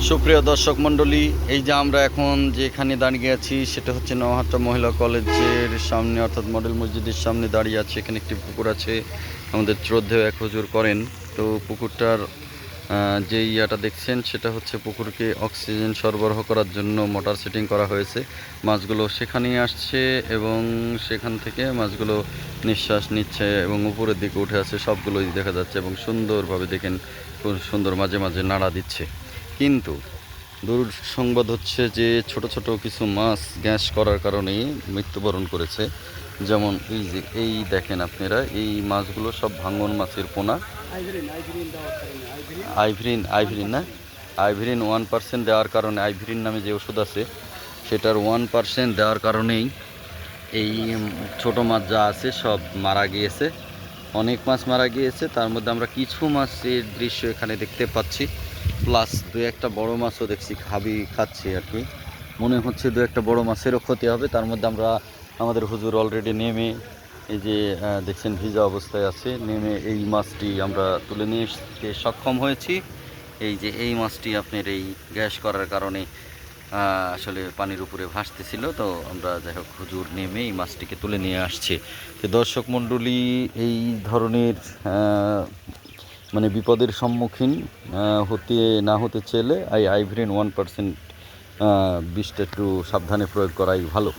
সুপ্রিয় দর্শক মণ্ডলী, এই যে আমরা এখন যেখানে দাঁড়িয়ে আছি সেটা হচ্ছে নওহাটা মহিলা কলেজের সামনে, অর্থাৎ মডেল মসজিদের সামনে দাঁড়িয়ে আছে। এখানে একটি পুকুর আছে, আমাদের শ্রদ্ধেয় এক হুজুর করেন। তো পুকুরটার যে ইয়াটা দেখছেন সেটা হচ্ছে পুকুরকে অক্সিজেন সরবরাহ করার জন্য মোটর সেটিং করা হয়েছে। মাছগুলো সেখানেই আসছে এবং সেখান থেকে মাছগুলো নিঃশ্বাস নিচ্ছে এবং উপরের দিকে উঠে আসছে, সবগুলোই দেখা যাচ্ছে এবং সুন্দরভাবে দেখেন খুব সুন্দর মাঝে মাঝে নাড়া দিচ্ছে। কিন্তু দুঃসংবাদ হচ্ছে যে ছোট ছোট কিছু মাছ গ্যাস করার কারণে মৃত্যুবরণ করেছে। যেমন এই যে এই দেখেন আপনারা, এই মাছগুলো সব ভাঙন মাছের পোনা। আইভরিন না, আইভরিন 1% দেওয়ার কারণে, আইভরিন নামে যে ওষুধ আছে সেটার 1% দেওয়ার কারণেই এই ছোট মাছ যা আছে সব মারা গিয়েছে। অনেক মাছ মারা গিয়েছে, তার মধ্যে আমরা কিছু মাছের দৃশ্য এখানে দেখতে পাচ্ছি, প্লাস দু একটা বড় মাছও দেখছি খাচ্ছে আর কি। মনে হচ্ছে দু একটা বড় মাছেরও ক্ষতি হবে। তার মধ্যে আমরা আমাদের হুজুর অলরেডি নেমে, এই যে দেখছেন ভিজা অবস্থায় আছে, নেমে এই মাছটি আমরা তুলে নিয়ে আসতে সক্ষম হয়েছি। এই যে এই মাছটি আপনার এই গ্যাস করার কারণে আসলে পানির উপরে ভাসতেছিল। তো আমরা যাই হোক হুজুর নেমে এই মাছটিকে তুলে নিয়ে আসছে। তো দর্শক মণ্ডলী, এই ধরনের মানে বিপদের সম্মুখীন হতে না হতে চাইলে আইভরিন 1% বিষটা একটু সাবধানে প্রয়োগ করাই ভালো।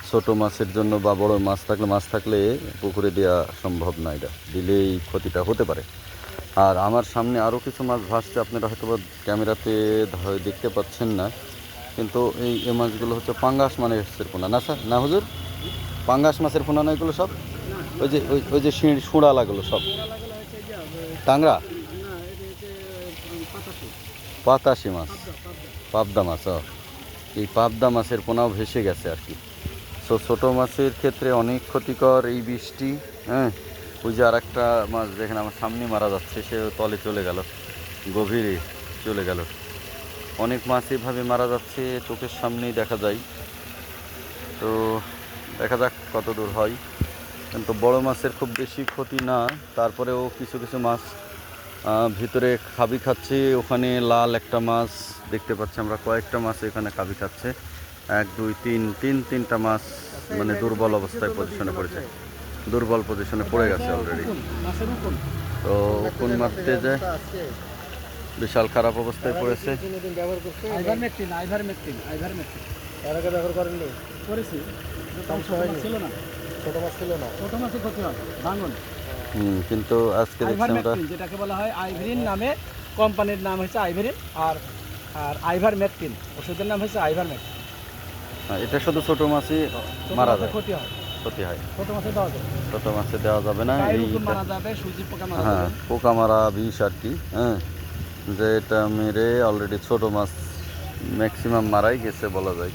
ছোট মাছের জন্য বা বড় মাছ থাকলে পুকুরে দেওয়া সম্ভব না, এটা দিলেই ক্ষতিটা হতে পারে। আর আমার সামনে আরও কিছু মাছ ভাসছে, আপনারা হয়তো ক্যামেরাতে দেখতে পাচ্ছেন না, কিন্তু এই মাছগুলো হচ্ছে পাঙ্গাস মাছের পোনা না স্যার, না হুজুর? পাঙ্গাস মাছের পোনা না এগুলো সব? ওই যে শুঁড়া লাগলো সব টাংরা, পাতাশি মাছ, পাবদা মাছ। এই পাবদা মাছের পোনাও ভেসে গেছে আর কি। সো ছোটো মাছের ক্ষেত্রে অনেক ক্ষতিকর এই বৃষ্টি। হ্যাঁ, ওই যে আর একটা মাছ দেখেন আমার সামনে মারা যাচ্ছে, সে তলে চলে গেল, গভীরে চলে গেল। অনেক মাছ এভাবে মারা যাচ্ছে, চোখের সামনেই দেখা যায়। তো দেখা যাক কত দূর হয়। কিন্তু বড় মাছের খুব বেশি ক্ষতি না, তারপরেও কিছু কিছু মাছ ভিতরে খাচ্ছে। ওখানে লাল একটা মাছ দেখতে পাচ্ছি আমরা, কয়েকটা মাছ এখানে খাচ্ছে। 1 2 3 তিনটা মাছ মানে দুর্বল অবস্থায় পজিশনে পড়েছে, দুর্বল পজিশনে পড়ে গেছে অলরেডি। তো কোন মারতে যায় বিশাল খারাপ অবস্থায় পড়েছে। কিন্তু আজকে দেখছি আমরা, যেটাকে বলা হয় আইভরিন নামে, কোম্পানির নাম হচ্ছে আইভরিন, আর আর আইভার মেকটিন ওষুধের নাম হচ্ছে আইভার মেকটিন। এটা শুধু ছোট মাছই মারা যায়, ক্ষতি হয়, ছোট মাছে দেওয়া যাবে না। এই হ্যাঁ, পোকা মারা বিষ আর কি। হ্যাঁ, যে এটা মেরে অলরেডি ছোট মাছ ম্যাক্সিমাম মারাই গেছে বলা যায়।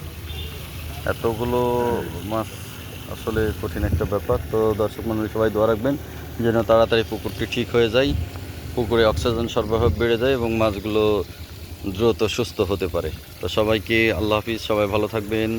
এতগুলো মাছ আসলে কঠিন একটা ব্যাপার। তো দর্শক মণ্ডলী সবাই দোয়া রাখবেন যেন তাড়াতাড়ি পুকুরটি ঠিক হয়ে যায়, পুকুরে অক্সিজেন সরবরাহ বেড়ে যায় এবং মাছগুলো দ্রুত সুস্থ হতে পারে। তো সবাইকে আল্লাহ হাফিজ, সবাই ভালো থাকবেন।